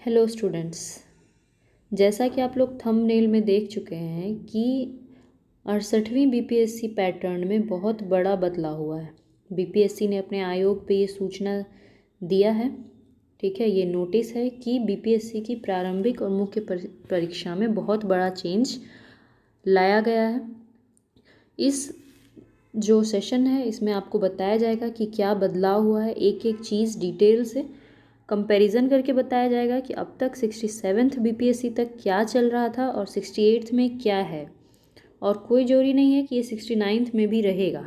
Hello students, जैसा कि आप लोग थंबनेल में देख चुके हैं कि 68वीं बीपीएससी पैटर्न में बहुत बड़ा बदलाव हुआ है। बीपीएससी ने अपने आयोग पे ये सूचना दिया है, ठीक है। ये नोटिस है कि बीपीएससी की प्रारंभिक और मुख्य परीक्षा में बहुत बड़ा चेंज लाया गया है। इस जो सेशन है इसमें आपको बताया जाएगा कि क्या बदलाव हुआ है, एक एक चीज़ डिटेल से कंपैरिजन करके बताया जाएगा कि अब तक 67th बीपीएससी तक क्या चल रहा था और 68th में क्या है, और कोई जरूरी नहीं है कि ये 69th में भी रहेगा,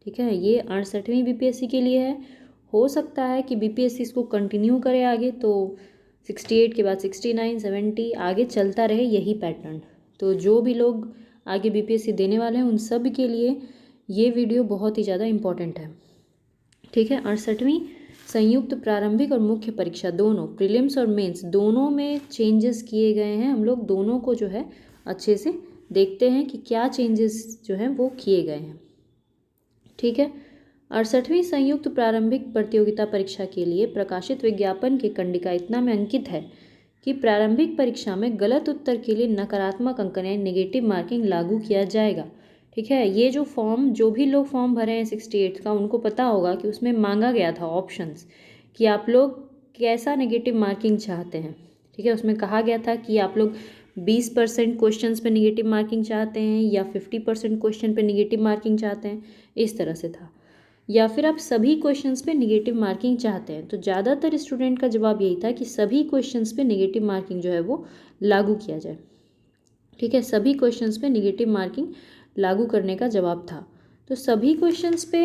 ठीक है। ये 68वीं बीपीएससी के लिए है। हो सकता है कि बीपीएससी इसको कंटिन्यू करे आगे, तो 68 के बाद 69, 70 आगे चलता रहे यही पैटर्न। तो जो भी लोग आगे बीपीएससी देने वाले हैं उन सब के लिए ये वीडियो बहुत ही ज़्यादा इम्पॉर्टेंट है, ठीक है। 68वीं संयुक्त प्रारंभिक और मुख्य परीक्षा दोनों, प्रीलिम्स और मेंस दोनों में चेंजेस किए गए हैं। हम लोग दोनों को जो है अच्छे से देखते हैं कि क्या चेंजेस जो हैं वो किए गए हैं, ठीक है। 68वीं संयुक्त प्रारंभिक प्रतियोगिता परीक्षा के लिए प्रकाशित विज्ञापन के कंडिका इतना में अंकित है कि प्रारंभिक परीक्षा में गलत उत्तर के लिए नकारात्मक अंकन यानी नेगेटिव मार्किंग लागू किया जाएगा, ठीक है। ये जो भी लोग फॉर्म भरे हैं 68 का, उनको पता होगा कि उसमें मांगा गया था ऑप्शंस कि आप लोग कैसा नेगेटिव मार्किंग चाहते हैं, ठीक है। उसमें कहा गया था कि आप लोग 20% क्वेश्चंस पे नेगेटिव मार्किंग चाहते हैं या 50% क्वेश्चन पे नेगेटिव मार्किंग चाहते हैं, इस तरह से था। या फिर आप सभी क्वेश्चंस पे नेगेटिव मार्किंग चाहते हैं। तो ज़्यादातर स्टूडेंट का जवाब यही था कि सभी क्वेश्चंस पे नेगेटिव मार्किंग जो है वो लागू किया जाए, ठीक है। सभी क्वेश्चंस पे नेगेटिव मार्किंग लागू करने का जवाब था। तो सभी क्वेश्चंस पे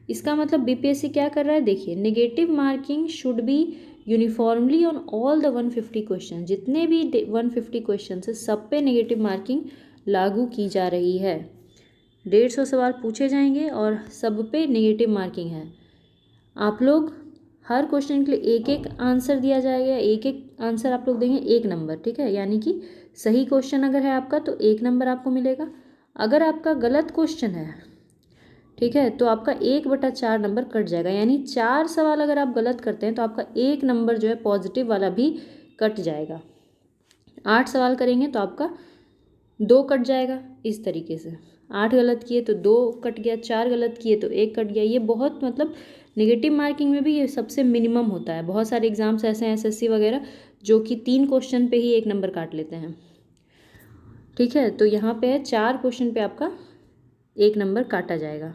इसका मतलब बीपीएससी क्या कर रहा है, देखिए, negative marking should be uniformly on all the 150 question. जितने भी 150 क्वेश्चन है सब पे नेगेटिव मार्किंग लागू की जा रही है। 150 सवाल पूछे जाएंगे और सब पे नेगेटिव मार्किंग है। आप लोग हर क्वेश्चन के लिए एक एक आंसर दिया जाएगा, एक एक आंसर आप लोग देंगे 1 नंबर, ठीक है। यानी कि सही क्वेश्चन अगर है आपका तो 1 नंबर आपको मिलेगा। अगर आपका गलत क्वेश्चन है, ठीक है, तो आपका 1/4 नंबर कट जाएगा। यानी 4 सवाल अगर आप गलत करते हैं तो आपका 1 नंबर जो है पॉजिटिव वाला भी कट जाएगा। 8 सवाल करेंगे तो आपका 2 कट जाएगा। इस तरीके से 8 गलत किए तो 2 कट गया, 4 गलत किए तो 1 कट गया। ये बहुत मतलब नेगेटिव मार्किंग में भी ये सबसे मिनिमम होता है। बहुत सारे एग्जाम्स ऐसे हैं एसएससी वगैरह जो कि 3 क्वेश्चन पे ही 1 नंबर काट लेते हैं, ठीक है। तो यहाँ पे है 4 क्वेश्चन पे आपका 1 नंबर काटा जाएगा,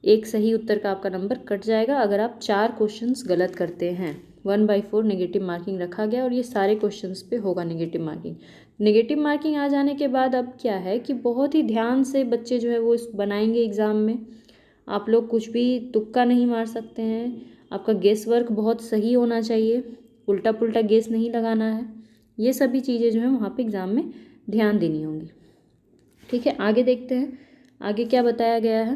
एक सही उत्तर का आपका नंबर कट जाएगा अगर आप 4 क्वेश्चंस गलत करते हैं। 1/4 नेगेटिव मार्किंग रखा गया और ये सारे क्वेश्चंस पे होगा नेगेटिव मार्किंग। नेगेटिव मार्किंग आ जाने के बाद अब क्या है कि बहुत ही ध्यान से बच्चे जो है वो इस बनाएंगे एग्ज़ाम में। आप लोग कुछ भी तुक्का नहीं मार सकते हैं। आपका गेस वर्क बहुत सही होना चाहिए, उल्टा पुल्टा गेस नहीं लगाना है। ये सभी चीज़ें जो है वहाँ पे एग्ज़ाम में ध्यान देनी होंगी, ठीक है। आगे देखते हैं आगे क्या बताया गया है।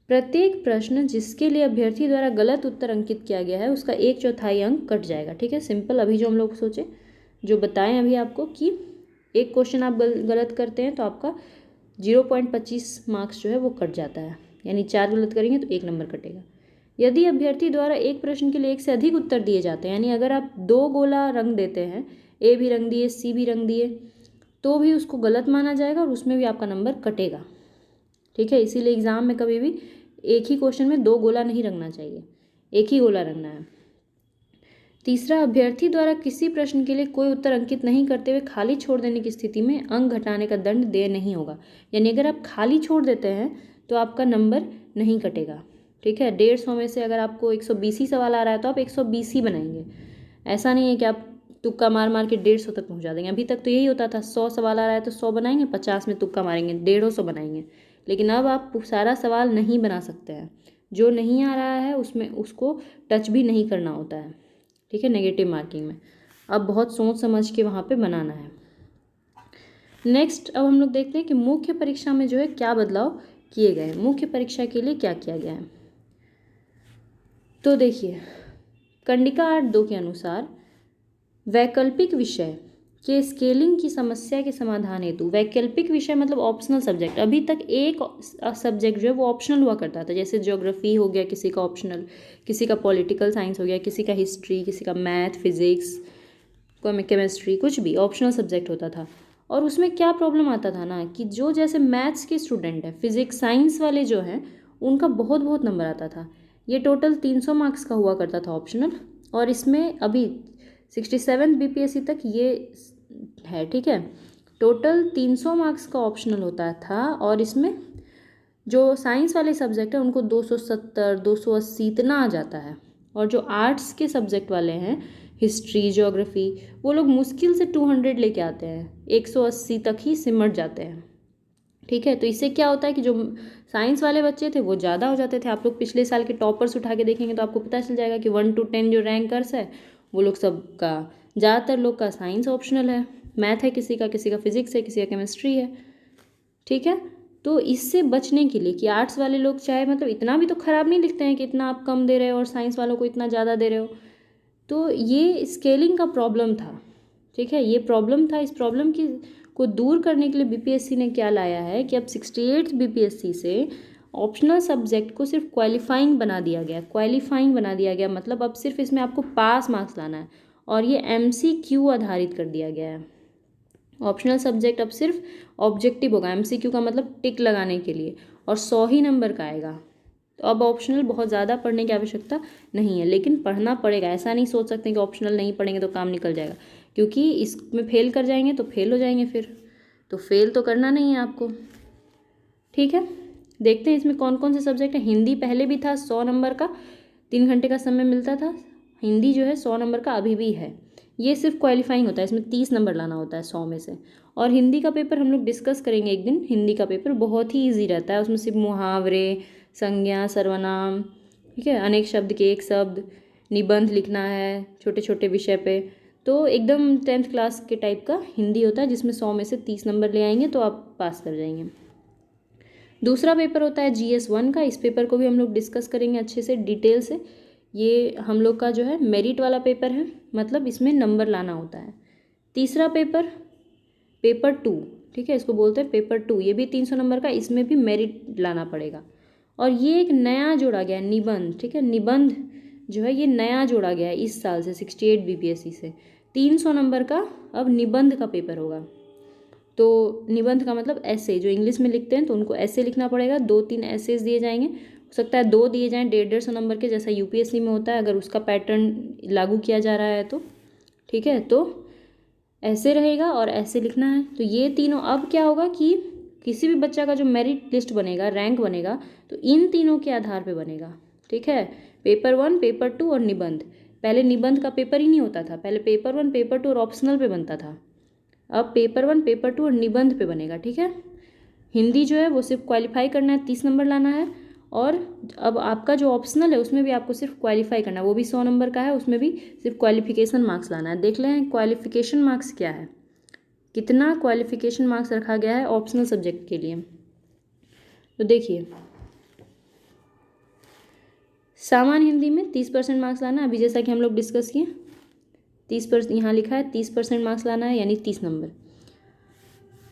प्रत्येक प्रश्न जिसके लिए अभ्यर्थी द्वारा गलत उत्तर अंकित किया गया है उसका 1/4 अंक कट जाएगा, ठीक है। सिंपल, अभी जो हम लोग सोचे जो बताएं अभी आपको कि एक क्वेश्चन आप गलत करते हैं तो आपका 0.25 मार्क्स जो है वो कट जाता है। यानी 4 गलत करेंगे तो 1 नंबर कटेगा। यदि अभ्यर्थी द्वारा एक प्रश्न के लिए 1 से अधिक उत्तर दिए जाते हैं, यानी अगर आप 2 गोला रंग देते हैं, ए भी रंग दिए सी भी रंग दिए, तो भी उसको गलत माना जाएगा और उसमें भी आपका नंबर कटेगा, ठीक है। इसीलिए एग्ज़ाम में कभी भी एक ही क्वेश्चन में 2 गोला नहीं रंगना चाहिए, एक ही गोला रंगना है। तीसरा, अभ्यर्थी द्वारा किसी प्रश्न के लिए कोई उत्तर अंकित नहीं करते हुए खाली छोड़ देने की स्थिति में अंक घटाने का दंड देय नहीं होगा। यानी अगर आप खाली छोड़ देते हैं तो आपका नंबर नहीं कटेगा, ठीक है। 150 में से अगर आपको 120 ही सवाल आ रहा है तो आप 120 ही बनाएंगे। ऐसा नहीं है कि आप तुक्का मार मार के 150 तक पहुंचा देंगे। अभी तक तो यही होता था, 100 सवाल आ रहा है तो 100 बनाएंगे, 50 में तुक्का मारेंगे, 150 बनाएंगे। लेकिन अब आप सारा सवाल नहीं बना सकते हैं। जो नहीं आ रहा है उसमें उसको टच भी नहीं करना होता है, ठीक है, नेगेटिव मार्किंग में। अब बहुत सोच समझ के वहाँ पे बनाना है। नेक्स्ट अब हम लोग देखते हैं कि मुख्य परीक्षा में जो है क्या बदलाव किए गए हैं। मुख्य परीक्षा के लिए क्या किया गया है, तो देखिए, कंडिका 8.2 के अनुसार वैकल्पिक विषय कि स्केलिंग की समस्या के समाधान हेतु वैकल्पिक विषय मतलब ऑप्शनल सब्जेक्ट, अभी तक एक सब्जेक्ट जो है वो ऑप्शनल हुआ करता था, जैसे ज्योग्राफी हो गया किसी का ऑप्शनल, किसी का पॉलिटिकल साइंस हो गया, किसी का हिस्ट्री, किसी का मैथ, फिजिक्स, केमिस्ट्री, कुछ भी ऑप्शनल सब्जेक्ट होता था। और उसमें क्या प्रॉब्लम आता था ना कि जो जैसे मैथ्स के स्टूडेंट हैं, फिजिक्स साइंस वाले जो हैं, उनका बहुत बहुत नंबर आता था। ये टोटल 300 मार्क्स का हुआ करता था ऑप्शनल, और इसमें अभी 67 बीपीएससी तक ये है, ठीक है। टोटल 300 मार्क्स का ऑप्शनल होता था, और इसमें जो साइंस वाले सब्जेक्ट हैं उनको 270 280 इतना आ जाता है, और जो आर्ट्स के सब्जेक्ट वाले हैं, हिस्ट्री, ज्योग्राफी, वो लोग मुश्किल से 200 लेके आते हैं, 180 तक ही सिमट जाते हैं, ठीक है। तो इससे क्या होता है कि जो साइंस वाले बच्चे थे वो ज़्यादा हो जाते थे। आप लोग पिछले साल के टॉपर्स उठा के देखेंगे तो आपको पता चल जाएगा कि 1 to 10 जो रैंकर्स है वो लोग सबका, ज़्यादातर लोग का साइंस ऑप्शनल है, मैथ है किसी का फिजिक्स है, किसी का केमिस्ट्री है, ठीक है। तो इससे बचने के लिए कि आर्ट्स वाले लोग चाहे मतलब इतना भी तो ख़राब नहीं लिखते हैं कि इतना आप कम दे रहे हो और साइंस वालों को इतना ज़्यादा दे रहे हो, तो ये स्केलिंग का प्रॉब्लम था, ठीक है। ये प्रॉब्लम था, इस प्रॉब्लम की को दूर करने के लिए बीपीएससी ने क्या लाया है कि अब 68 बीपीएससी से ऑप्शनल सब्जेक्ट को सिर्फ क्वालिफाइंग बना दिया गया। क्वालिफाइंग बना दिया गया मतलब अब सिर्फ इसमें आपको पास मार्क्स लाना है, और ये एमसीक्यू आधारित कर दिया गया है। ऑप्शनल सब्जेक्ट अब सिर्फ ऑब्जेक्टिव होगा, एमसीक्यू का मतलब टिक लगाने के लिए, और 100 ही नंबर का आएगा। तो अब ऑप्शनल बहुत ज़्यादा पढ़ने की आवश्यकता नहीं है, लेकिन पढ़ना पड़ेगा। ऐसा नहीं सोच सकते कि ऑप्शनल नहीं पढ़ेंगे तो काम निकल जाएगा, क्योंकि इसमें फेल कर जाएंगे तो फेल हो जाएंगे, फिर तो फेल तो करना नहीं है आपको, ठीक है। देखते हैं इसमें कौन कौन से सब्जेक्ट है। हिंदी पहले भी था 100 नंबर का, 3 घंटे का समय मिलता था। हिंदी जो है 100 नंबर का अभी भी है, ये सिर्फ क्वालिफाइंग होता है, इसमें 30 नंबर लाना होता है 100 में से। और हिंदी का पेपर हम लोग डिस्कस करेंगे एक दिन। हिंदी का पेपर बहुत ही ईजी रहता है, उसमें सिर्फ मुहावरे, संज्ञा, सर्वनाम, ठीक है, अनेक शब्द के एक शब्द, निबंध लिखना है छोटे छोटे विषय पे। तो एकदम 10th क्लास के टाइप का हिंदी होता है, जिसमें 100 में से 30 नंबर ले आएंगे तो आप पास कर जाएंगे। दूसरा पेपर होता है GS1 का। इस पेपर को भी हम लोग डिस्कस करेंगे अच्छे से, डिटेल से। ये हम लोग का जो है मेरिट वाला पेपर है, मतलब इसमें नंबर लाना होता है। तीसरा पेपर पेपर 2, ठीक है, इसको बोलते हैं पेपर 2। ये भी 300 नंबर का, इसमें भी मेरिट लाना पड़ेगा। और ये एक नया जोड़ा गया है निबंध, ठीक है। निबंध जो है ये नया जोड़ा गया है इस साल से 68 बीपीएससी से। 300 नंबर का अब निबंध का पेपर होगा। तो निबंध का मतलब ऐसे, जो इंग्लिश में लिखते हैं तो उनको ऐसे लिखना पड़ेगा। 2-3 ऐसेज दिए जाएंगे, हो सकता है 2 दिए जाएं 150-150 नंबर के, जैसा यूपीएससी में होता है, अगर उसका पैटर्न लागू किया जा रहा है तो, ठीक है। तो ऐसे रहेगा और ऐसे लिखना है। तो ये तीनों, अब क्या होगा कि किसी भी बच्चा का जो मेरिट लिस्ट बनेगा, रैंक बनेगा, तो इन तीनों के आधार पे बनेगा, ठीक है। पेपर 1, पेपर 2 और निबंध। पहले निबंध का पेपर ही नहीं होता था, पहले पेपर 1, पेपर 2 और ऑप्शनल पे बनता था। अब पेपर 1, पेपर 2 और निबंध पे बनेगा, ठीक है। हिंदी जो है वो सिर्फ क्वालिफाई करना है, 30 नंबर लाना है। और अब आपका जो ऑप्शनल है उसमें भी आपको सिर्फ क्वालिफाई करना है, वो भी 100 नंबर का है, उसमें भी सिर्फ क्वालिफिकेशन मार्क्स लाना है। देख लें क्वालिफिकेशन मार्क्स क्या है, कितना क्वालिफिकेशन मार्क्स रखा गया है ऑप्शनल सब्जेक्ट के लिए। तो देखिए, सामान्य हिंदी में 30% मार्क्स लाना है, अभी जैसा कि हम लोग डिस्कस किए। 30%, यहाँ लिखा है 30% मार्क्स लाना है, यानी 30 नंबर।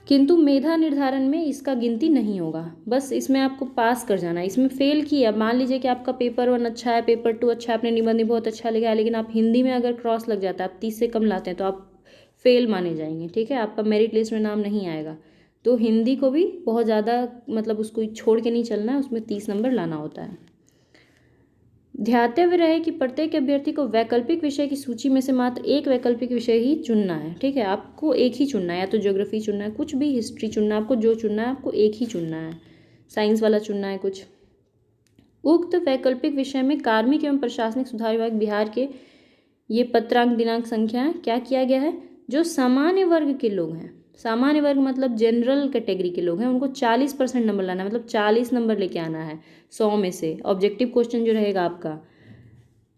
किंतु मेधा निर्धारण में इसका गिनती नहीं होगा, बस इसमें आपको पास कर जाना है। इसमें फेल किया, मान लीजिए कि आपका पेपर 1 अच्छा है, पेपर 2 अच्छा है, आपने निबंध बहुत अच्छा लिखा है, लेकिन आप हिंदी में अगर क्रॉस लग जाता है, आप 30 से कम लाते हैं, तो आप फेल माने जाएंगे, ठीक है। आपका मेरिट लिस्ट में नाम नहीं आएगा। तो हिंदी को भी बहुत ज़्यादा मतलब उसको छोड़ के नहीं चलना है, उसमें 30 नंबर लाना होता है। ध्यातव्य रहे कि प्रत्येक अभ्यर्थी को वैकल्पिक विषय की सूची में से मात्र एक वैकल्पिक विषय ही चुनना है, ठीक है। आपको एक ही चुनना है, या तो ज्योग्राफी चुनना है, कुछ भी, हिस्ट्री चुनना है, आपको जो चुनना है आपको एक ही चुनना है, साइंस वाला चुनना है कुछ। उक्त वैकल्पिक विषय में कार्मिक एवं प्रशासनिक सुधार विभाग बिहार के ये पत्रांक दिनांक संख्याएं क्या किया गया है, जो सामान्य वर्ग के लोग हैं, सामान्य वर्ग मतलब जनरल कैटेगरी के लोग हैं, उनको 40% नंबर लाना है, मतलब 40 नंबर लेके आना है 100 में से। ऑब्जेक्टिव क्वेश्चन जो रहेगा आपका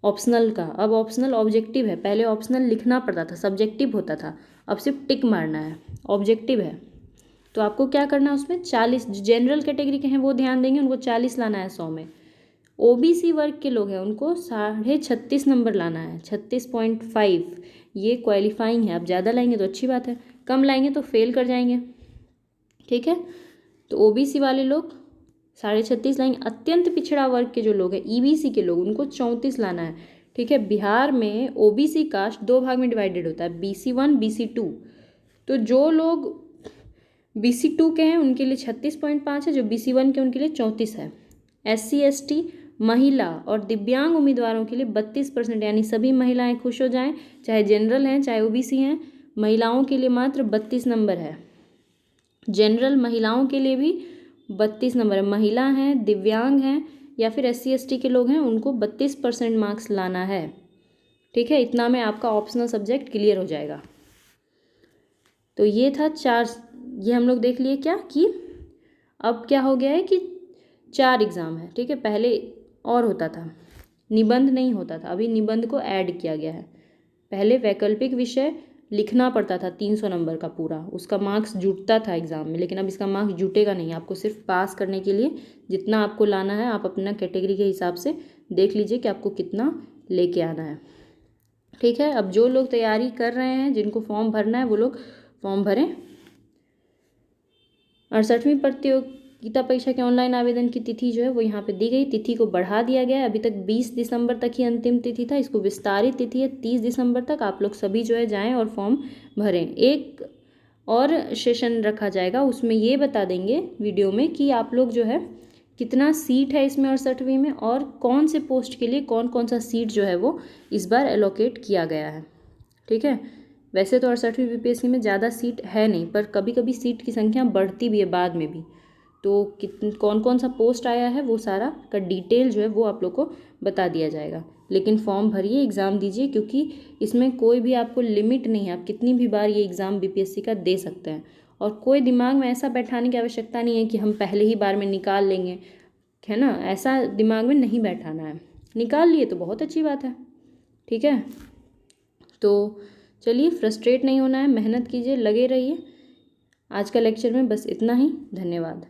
ऑप्शनल का, अब ऑप्शनल ऑब्जेक्टिव है, पहले ऑप्शनल लिखना पड़ता था, सब्जेक्टिव होता था, अब सिर्फ टिक मारना है, ऑब्जेक्टिव है। तो आपको क्या करना है, उसमें 40 जनरल कैटेगरी के हैं वो ध्यान देंगे, उनको 40 लाना है 100 में। ओबीसी वर्ग के लोग हैं उनको 36.5 नंबर लाना है, 36.5। ये क्वालिफाइंग है, आप ज़्यादा लाएंगे तो अच्छी बात है, कम लाएंगे तो फेल कर जाएंगे। ठीक है, तो ओबीसी वाले लोग 36.5 लाएंगे। अत्यंत पिछड़ा वर्ग के जो लोग हैं, ईबीसी के लोग, उनको 34 लाना है। ठीक है, बिहार में ओबीसी कास्ट 2 भाग में डिवाइडेड होता है, BC1 BC2। तो जो लोग BC2 के हैं उनके लिए 36.5 है, जो BC1 के उनके लिए 34 है। SC ST महिला और दिव्यांग उम्मीदवारों के लिए 32%, यानी सभी महिलाएं खुश हो जाएं, चाहे जनरल हैं चाहे ओबीसी हैं, महिलाओं के लिए मात्र 32 नंबर है। जनरल महिलाओं के लिए भी 32 नंबर है। महिला हैं, दिव्यांग हैं या फिर SC ST के लोग हैं, उनको 32% मार्क्स लाना है। ठीक है, इतना में आपका ऑप्शनल सब्जेक्ट क्लियर हो जाएगा। तो ये था 4, ये हम लोग देख लिए क्या कि अब क्या हो गया है कि 4 एग्ज़ाम है। ठीक है, पहले और होता था, निबंध नहीं होता था, अभी निबंध को ऐड किया गया है। पहले वैकल्पिक विषय लिखना पड़ता था 300 नंबर का पूरा, उसका मार्क्स जुटता था एग्ज़ाम में, लेकिन अब इसका मार्क्स जुटेगा नहीं। आपको सिर्फ पास करने के लिए जितना आपको लाना है, आप अपना कैटेगरी के हिसाब से देख लीजिए कि आपको कितना लेके आना है। ठीक है, अब जो लोग तैयारी कर रहे हैं, जिनको फॉर्म भरना है, वो लोग फॉर्म भरें। 68वीं प्रतियोगिता परीक्षा के ऑनलाइन आवेदन की तिथि जो है वो यहाँ पे दी गई, तिथि को बढ़ा दिया गया है। अभी तक 20 दिसंबर तक ही अंतिम तिथि था, इसको विस्तारित तिथि है 30 दिसंबर तक। आप लोग सभी जो है जाएं और फॉर्म भरें। एक और सेशन रखा जाएगा, उसमें ये बता देंगे वीडियो में कि आप लोग जो है कितना सीट है इसमें 68वीं में, और कौन से पोस्ट के लिए कौन कौन सा सीट जो है वो इस बार एलोकेट किया गया है। ठीक है, वैसे तो 68वीं बीपीएससी में ज़्यादा सीट है नहीं, पर कभी कभी सीट की संख्या बढ़ती भी है बाद में भी। तो कौन कौन सा पोस्ट आया है वो सारा का डिटेल जो है वो आप लोग को बता दिया जाएगा। लेकिन फॉर्म भरिए, एग्ज़ाम दीजिए, क्योंकि इसमें कोई भी आपको लिमिट नहीं है, आप कितनी भी बार ये एग्ज़ाम बीपीएससी का दे सकते हैं। और कोई दिमाग में ऐसा बैठाने की आवश्यकता नहीं है कि हम पहले ही बार में निकाल लेंगे, है ना, ऐसा दिमाग में नहीं बैठाना है। निकाल लिए तो बहुत अच्छी बात है। ठीक है, तो चलिए, फ्रस्ट्रेट नहीं होना है, मेहनत कीजिए, लगे रहिए। आज का लेक्चर में बस इतना ही, धन्यवाद।